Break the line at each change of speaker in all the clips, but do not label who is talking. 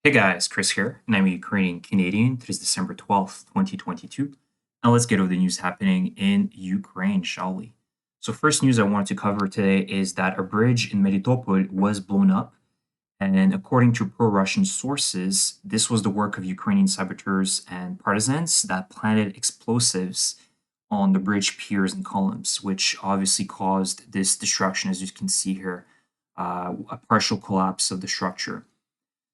Hey guys, Chris here, and I'm a Ukrainian Canadian. Today's December 12th, 2022. Now let's get over the news happening in Ukraine, shall we? So, first news I wanted to cover today is that a bridge in Melitopol was blown up. And according to pro Russian sources, this was the work of Ukrainian saboteurs and partisans that planted explosives on the bridge piers and columns, which obviously caused this destruction, as you can see here, a partial collapse of the structure.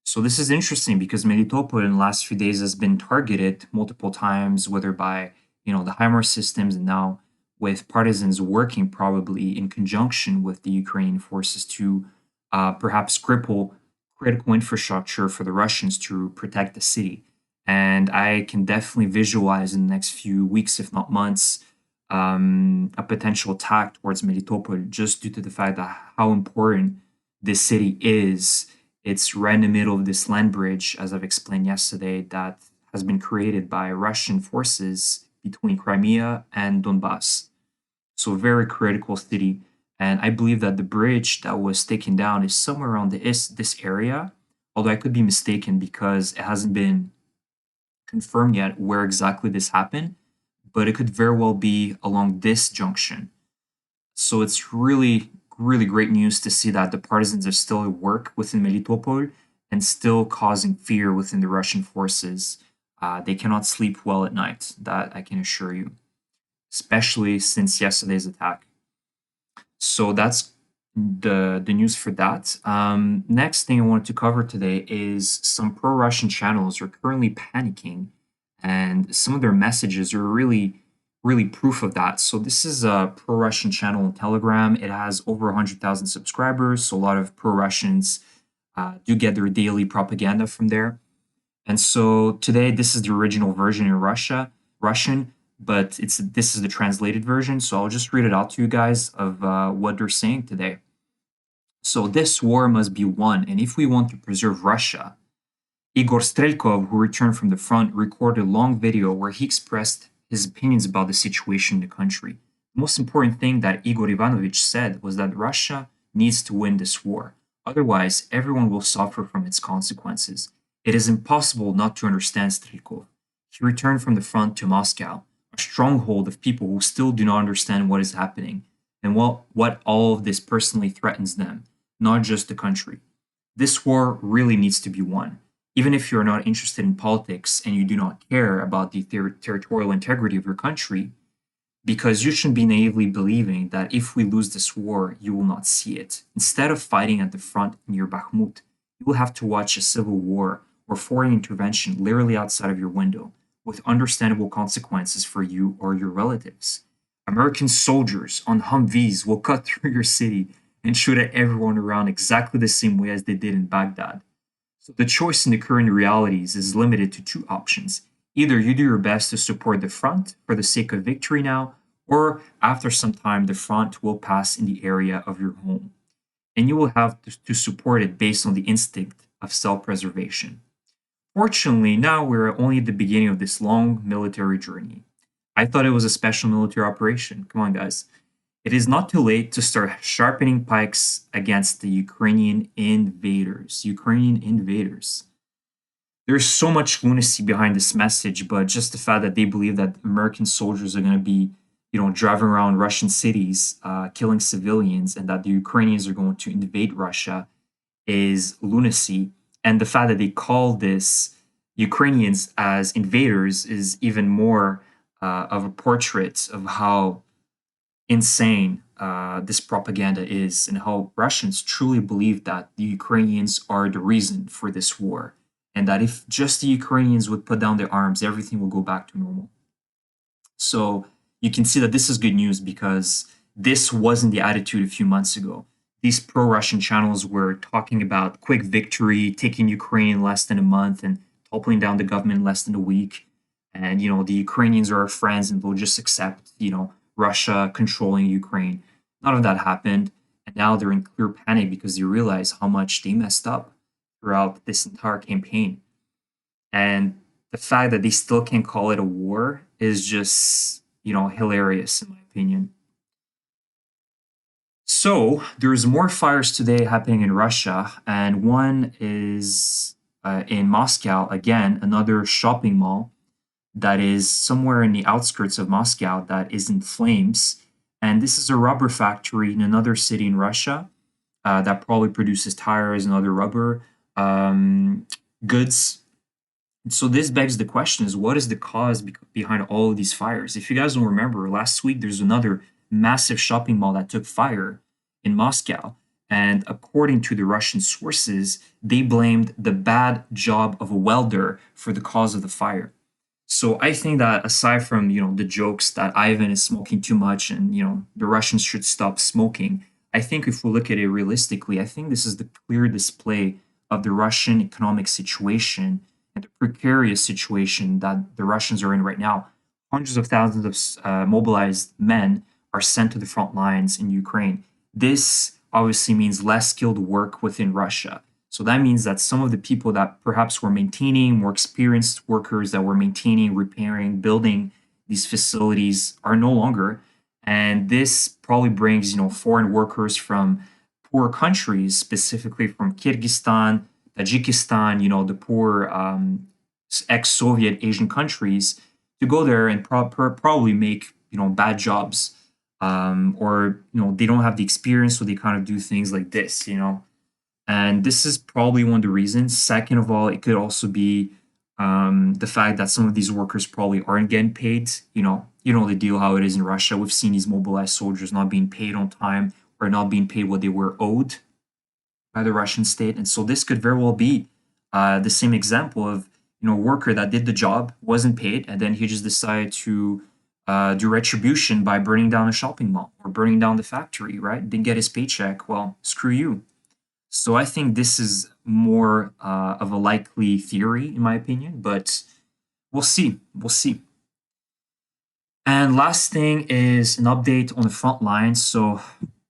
So this is interesting because Melitopol in the last few days has been targeted multiple times, whether by the HIMARS systems and now with partisans working probably in conjunction with the Ukrainian forces to perhaps cripple critical infrastructure for the Russians to protect the city. And I can definitely visualize in the next few weeks, if not months, a potential attack towards Melitopol just due to the fact that how important this city is. It's right in the middle of this land bridge, as I've explained yesterday, that has been created by Russian forces between Crimea and Donbas. So a very critical city. And I believe that the bridge that was taken down is somewhere around this area, although I could be mistaken because it hasn't been confirmed yet where exactly this happened, but it could very well be along this junction. So it's really great news to see that the partisans are still at work within Melitopol and still causing fear within the Russian forces. They cannot sleep well at night, that I can assure you, especially since yesterday's attack. So that's the news for that. Next thing I wanted to cover today is some pro-Russian channels are currently panicking, and some of their messages are really proof of that. So this is a pro-Russian channel on Telegram. It has over 100,000 subscribers, so a lot of pro-Russians do get their daily propaganda from there. And so today, this is the original version in Russian, but this is the translated version. So I'll just read it out to you guys of what they're saying today. So this war must be won, and if we want to preserve Russia, Igor Strelkov, who returned from the front, recorded a long video where he expressed his opinions about the situation in the country. The most important thing that Igor Ivanovich said was that Russia needs to win this war. Otherwise, everyone will suffer from its consequences. It is impossible not to understand Strelkov. He returned from the front to Moscow, a stronghold of people who still do not understand what is happening and what all of this personally threatens them, not just the country. This war really needs to be won. Even if you're not interested in politics and you do not care about the territorial integrity of your country, because you shouldn't be naively believing that if we lose this war, you will not see it. Instead of fighting at the front near Bakhmut, you will have to watch a civil war or foreign intervention literally outside of your window, with understandable consequences for you or your relatives. American soldiers on Humvees will cut through your city and shoot at everyone around exactly the same way as they did in Baghdad. So the choice in the current realities is limited to two options. Either you do your best to support the front for the sake of victory now, or after some time the front will pass in the area of your home. And you will have to support it based on the instinct of self-preservation. Fortunately, now we're only at the beginning of this long military journey. I thought it was a special military operation. Come on, guys. It is not too late to start sharpening pikes against the Ukrainian invaders. Ukrainian invaders. There's so much lunacy behind this message, but just the fact that they believe that American soldiers are going to be, driving around Russian cities, killing civilians, and that the Ukrainians are going to invade Russia is lunacy. And the fact that they call this Ukrainians as invaders is even more of a portrait of how insane this propaganda is and how Russians truly believe that the Ukrainians are the reason for this war and that if just the Ukrainians would put down their arms, everything will go back to normal. So you can see that this is good news because this wasn't the attitude a few months ago. These pro-Russian channels were talking about quick victory, taking Ukraine in less than a month and toppling down the government in less than a week. And, the Ukrainians are our friends and they'll just accept, Russia controlling Ukraine. None of that happened. And now they're in clear panic because they realize how much they messed up throughout this entire campaign. And the fact that they still can't call it a war is just, hilarious in my opinion. So there's more fires today happening in Russia, and one is in Moscow, again, another shopping mall that is somewhere in the outskirts of Moscow that is in flames. And this is a rubber factory in another city in Russia that probably produces tires and other rubber goods. So this begs the question is what is the cause behind all of these fires? If you guys don't remember, last week there's another massive shopping mall that took fire in Moscow. And according to the Russian sources, they blamed the bad job of a welder for the cause of the fire. So I think that aside from, the jokes that Ivan is smoking too much and, the Russians should stop smoking, I think if we look at it realistically, I think this is the clear display of the Russian economic situation and the precarious situation that the Russians are in right now. Hundreds of thousands of mobilized men are sent to the front lines in Ukraine. This obviously means less skilled work within Russia. So that means that some of the people that perhaps were maintaining, more experienced workers that were maintaining, repairing, building these facilities are no longer. And this probably brings, foreign workers from poor countries, specifically from Kyrgyzstan, Tajikistan, the poor ex-Soviet Asian countries, to go there and probably make, bad jobs. Or, they don't have the experience, so they kind of do things like this. And this is probably one of the reasons. Second of all, it could also be the fact that some of these workers probably aren't getting paid. You know the deal how it is in Russia. We've seen these mobilized soldiers not being paid on time or not being paid what they were owed by the Russian state. And so this could very well be the same example of a worker that did the job, wasn't paid, and then he just decided to do retribution by burning down a shopping mall or burning down the factory, right? Didn't get his paycheck. Well, screw you. So I think this is more of a likely theory, in my opinion, but we'll see. We'll see. And last thing is an update on the front lines. So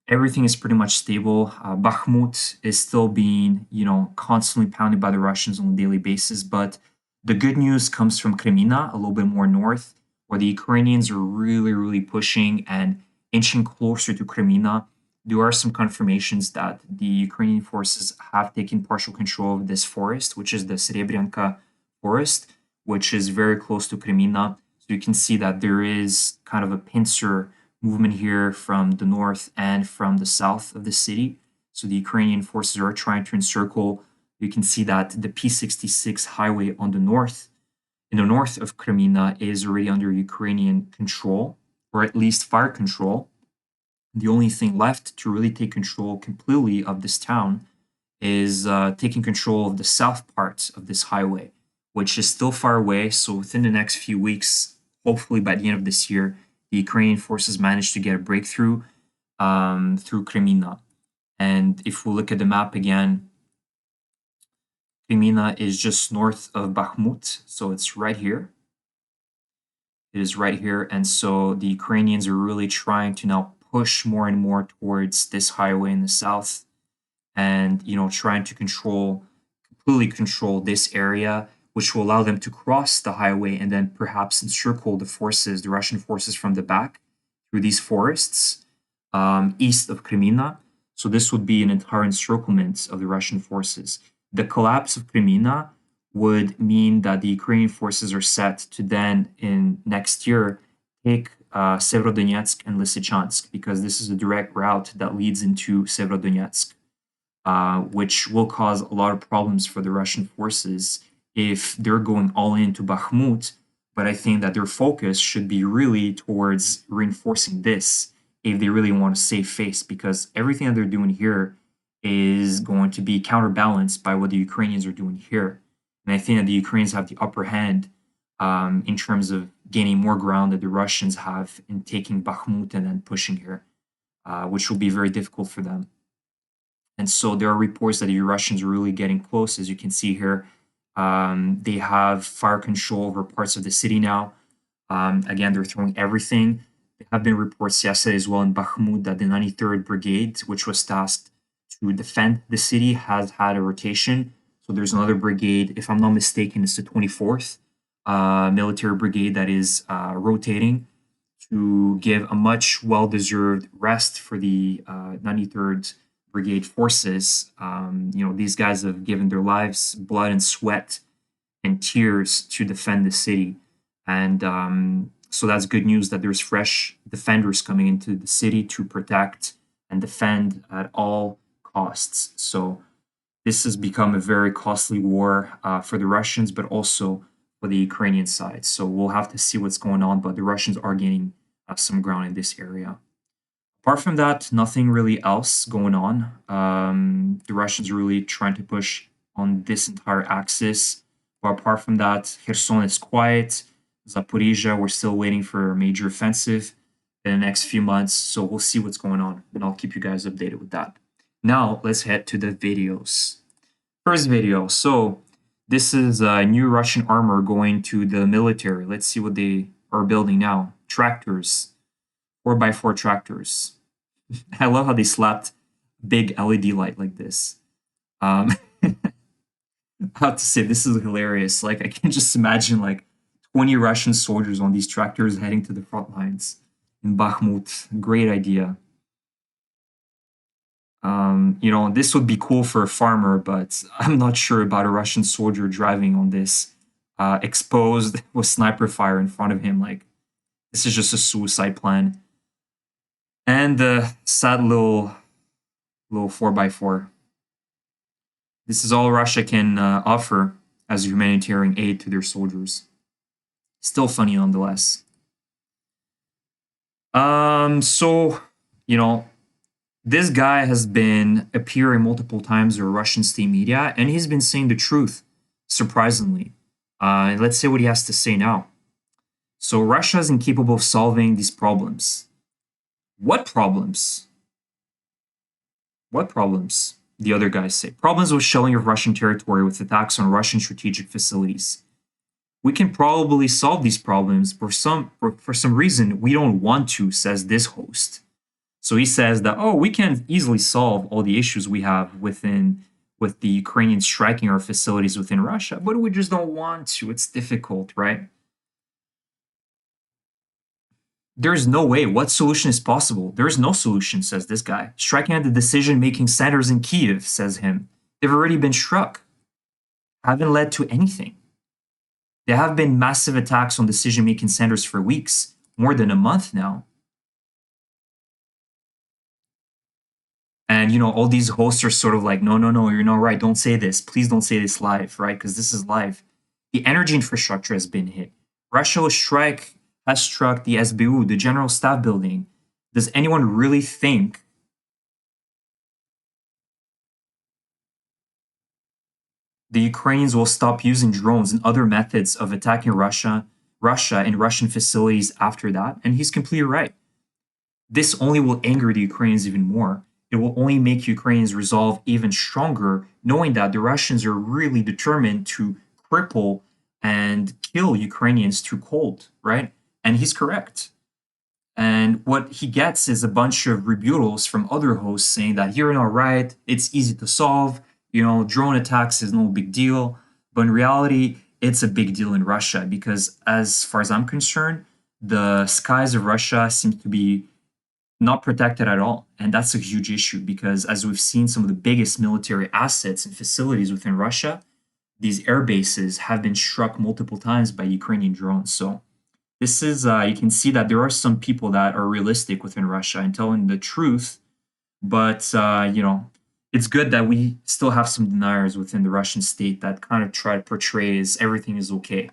everything is pretty much stable. Bakhmut is still being, constantly pounded by the Russians on a daily basis. But the good news comes from Kreminna, a little bit more north, where the Ukrainians are really, really pushing and inching closer to Kreminna. There are some confirmations that the Ukrainian forces have taken partial control of this forest, which is the Serebryanka forest, which is very close to Kreminna. So you can see that there is kind of a pincer movement here from the north and from the south of the city. So the Ukrainian forces are trying to encircle. You can see that the P66 highway on the north, in the north of Kreminna, is already under Ukrainian control, or at least fire control. The only thing left to really take control completely of this town is taking control of the south part of this highway, which is still far away. So within the next few weeks, hopefully by the end of this year, the Ukrainian forces managed to get a breakthrough through Kreminna. And if we look at the map again, Kreminna is just north of Bakhmut, so it's right here. It is right here, and so the Ukrainians are really trying to now push more and more towards this highway in the south, and trying to completely control this area, which will allow them to cross the highway and then perhaps encircle the Russian forces from the back through these forests east of Kreminna. So this would be an entire encirclement of the Russian forces. The collapse of Kreminna would mean that the Ukrainian forces are set to then, in next year, take Severodonetsk and Lysychansk, because this is a direct route that leads into Severodonetsk, which will cause a lot of problems for the Russian forces if they're going all into Bakhmut. But I think that their focus should be really towards reinforcing this if they really want to save face, because everything that they're doing here is going to be counterbalanced by what the Ukrainians are doing here. And I think that the Ukrainians have the upper hand in terms of gaining more ground that the Russians have in taking Bakhmut and then pushing here, which will be very difficult for them. And so there are reports that the Russians are really getting close. As you can see here, they have fire control over parts of the city now. Again, they're throwing everything. There have been reports yesterday as well in Bakhmut that the 93rd Brigade, which was tasked to defend the city, has had a rotation. So there's another brigade, if I'm not mistaken, it's the 24th military brigade that is rotating to give a much well-deserved rest for the 93rd brigade forces. These guys have given their lives, blood and sweat and tears to defend the city. And so that's good news that there's fresh defenders coming into the city to protect and defend at all costs. So this has become a very costly war for the Russians, but also for the Ukrainian side. So we'll have to see what's going on, but the Russians are gaining some ground in this area. Apart from that, nothing really else going on. The Russians are really trying to push on this entire axis. But apart from that, Kherson is quiet. Zaporizhia, we're still waiting for a major offensive in the next few months. So we'll see what's going on, and I'll keep you guys updated with that. Now, let's head to the videos. First video. So this is new Russian armor going to the military. Let's see what they are building now. Tractors. 4x4 tractors. I love how they slapped big LED light like this. I have to say, this is hilarious. Like, I can just imagine like 20 Russian soldiers on these tractors heading to the front lines in Bakhmut. Great idea. This would be cool for a farmer, but I'm not sure about a Russian soldier driving on this, exposed with sniper fire in front of him. Like, this is just a suicide plan. And the sad little 4x4. This is all Russia can offer as humanitarian aid to their soldiers. Still funny nonetheless. This guy has been appearing multiple times in Russian state media, and he's been saying the truth, surprisingly. Let's see what he has to say now. So Russia is incapable of solving these problems. What problems? What problems? The other guys say. Problems with shelling of Russian territory with attacks on Russian strategic facilities. We can probably solve these problems, for some reason we don't want to, says this host. So he says that, we can easily solve all the issues we have with the Ukrainians striking our facilities within Russia, but we just don't want to. It's difficult, right? There's no way. What solution is possible? There is no solution, says this guy. Striking at the decision-making centers in Kiev, says him. They've already been struck. Haven't led to anything. There have been massive attacks on decision-making centers for weeks, more than a month now. And, all these hosts are sort of like, no, you're not right. Don't say this. Please don't say this live, right? Because this is live. The energy infrastructure has been hit. Russia has struck the SBU, the General Staff Building. Does anyone really think the Ukrainians will stop using drones and other methods of attacking Russia and Russian facilities after that? And he's completely right. This only will anger the Ukrainians even more. It will only make Ukrainians resolve even stronger, knowing that the Russians are really determined to cripple and kill Ukrainians too cold, right? And he's correct. And what he gets is a bunch of rebuttals from other hosts saying that you're not right, it's easy to solve, drone attacks is no big deal. But in reality, it's a big deal in Russia because, as far as I'm concerned, the skies of Russia seem to be not protected at all. And that's a huge issue because, as we've seen, some of the biggest military assets and facilities within Russia, these air bases have been struck multiple times by Ukrainian drones. So this is, you can see that there are some people that are realistic within Russia and telling the truth, but, it's good that we still have some deniers within the Russian state that kind of try to portray as everything is okay.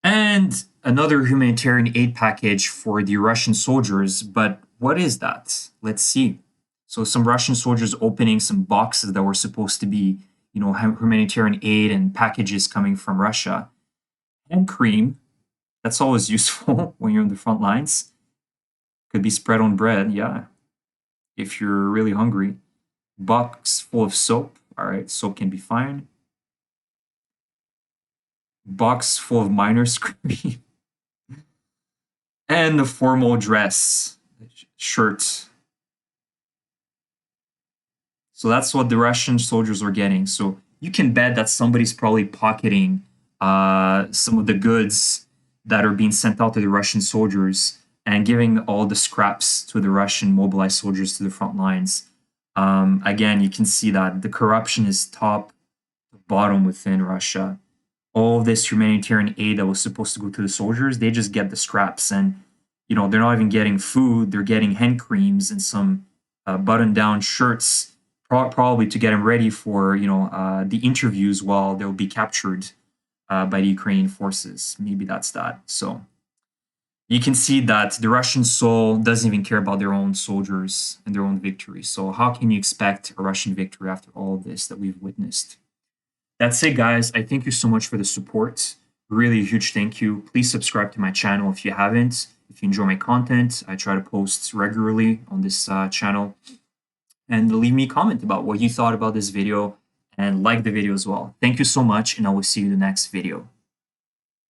And another humanitarian aid package for the Russian soldiers, but what is that? Let's see. So some Russian soldiers opening some boxes that were supposed to be, humanitarian aid and packages coming from Russia. And cream, that's always useful when you're on the front lines. Could be spread on bread, yeah, if you're really hungry. Box full of soap, all right, soap can be fine. Box full of miner's cream. And the formal dress, shirt. So that's what the Russian soldiers are getting. So you can bet that somebody's probably pocketing some of the goods that are being sent out to the Russian soldiers and giving all the scraps to the Russian mobilized soldiers to the front lines. Again, you can see that the corruption is top to bottom within Russia. All of this humanitarian aid that was supposed to go to the soldiers, they just get the scraps, and they're not even getting food. They're getting hand creams and some button-down shirts, probably to get them ready for the interviews while they'll be captured by the Ukrainian forces. Maybe that's that. So you can see that the Russian soul doesn't even care about their own soldiers and their own victory. So how can you expect a Russian victory after all of this that we've witnessed? That's it, guys. I thank you so much for the support. Really a huge thank you. Please subscribe to my channel if you haven't. If you enjoy my content, I try to post regularly on this channel. And leave me a comment about what you thought about this video and like the video as well. Thank you so much, and I will see you in the next video.